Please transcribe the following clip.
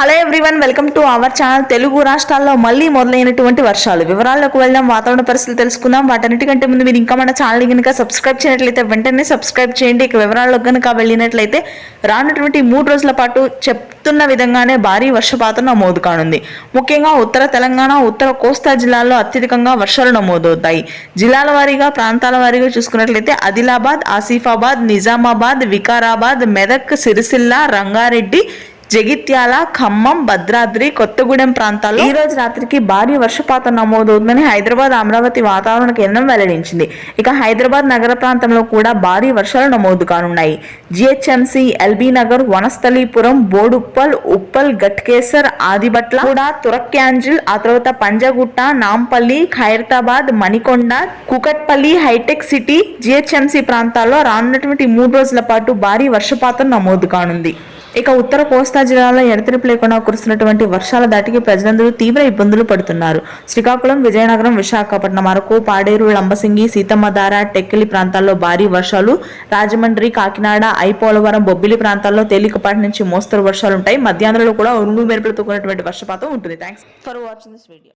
Hello everyone, welcome to our channel. Telugu రాష్ట్రాల్లో మళ్ళీ మొదలైనటువంటి వర్షాలు వివరాల్లోకి వెళ్దాం. వాతావరణ పరిస్థితులు తెలుసుకుందాం. వాటన్నిటికంటే ముందు మీరు ఇంకా మన ఛానల్ కనుక సబ్స్క్రైబ్ చేయనట్లయితే వెంటనే సబ్స్క్రైబ్ చేయండి. ఇక వివరాల్లోకి కనుక వెళ్ళినట్లయితే రానున్నటువంటి 3 రోజుల పాటు చెప్తున్న విధంగానే భారీ వర్షపాతం నమోదు కానుంది. ముఖ్యంగా ఉత్తర తెలంగాణ, ఉత్తర కోస్తా జిల్లాల్లో అత్యధికంగా వర్షాలు నమోదవుతాయి. జిల్లాల వారీగా, ప్రాంతాల వారీగా చూసుకున్నట్లయితే ఆదిలాబాద్, ఆసిఫాబాద్, నిజామాబాద్, వికారాబాద్, మెదక్, సిరిసిల్ల, రంగారెడ్డి, జగిత్యాల, ఖమ్మం, భద్రాద్రి, కొత్తగూడెం ప్రాంతాల్లో ఈ రోజు రాత్రికి భారీ వర్షపాతం నమోదవుతుందని హైదరాబాద్, అమరావతి వాతావరణ కేంద్రం వెల్లడించింది. ఇక హైదరాబాద్ నగర ప్రాంతంలో కూడా భారీ వర్షాలు నమోదు కానున్నాయి. జిహెచ్ఎంసి, ఎల్బీ నగర్, వనస్థలీపురం, బోడుప్పల్, ఉప్పల్, గట్కేసర్, ఆదిబట్ల, కూడా తురక్యాంజిల్, ఆ తర్వాత Panjagutta, Nampally, Khairatabad, Manikonda, Kukatpally, hitech city, GHMC ప్రాంతాల్లో రానున్నటువంటి 3 రోజుల పాటు భారీ వర్షపాతం నమోదు కానుంది. ఇక ఉత్తర కోస్తా జిల్లాలో ఎడతెరిపి లేకుండా కురుస్తున్నటువంటి వర్షాల దాటికి ప్రజలందరూ తీవ్ర ఇబ్బందులు పడుతున్నారు. శ్రీకాకుళం, విజయనగరం, విశాఖపట్నం అరకు, పాడేరు, లంబసింగి, సీతమ్మధార, టెక్కిలి ప్రాంతాల్లో భారీ వర్షాలు, రాజమండ్రి, కాకినాడ, ఐపోలవరం, బొబ్బిలి ప్రాంతాల్లో తేలికపాటి నుంచి మోస్తరు వర్షాలు ఉంటాయి. మధ్యాహ్నంలో కూడా ఉరుములు మెరుపులతో కూడినటువంటి వర్షపాతం ఉంటుంది. Thanks for watching this video.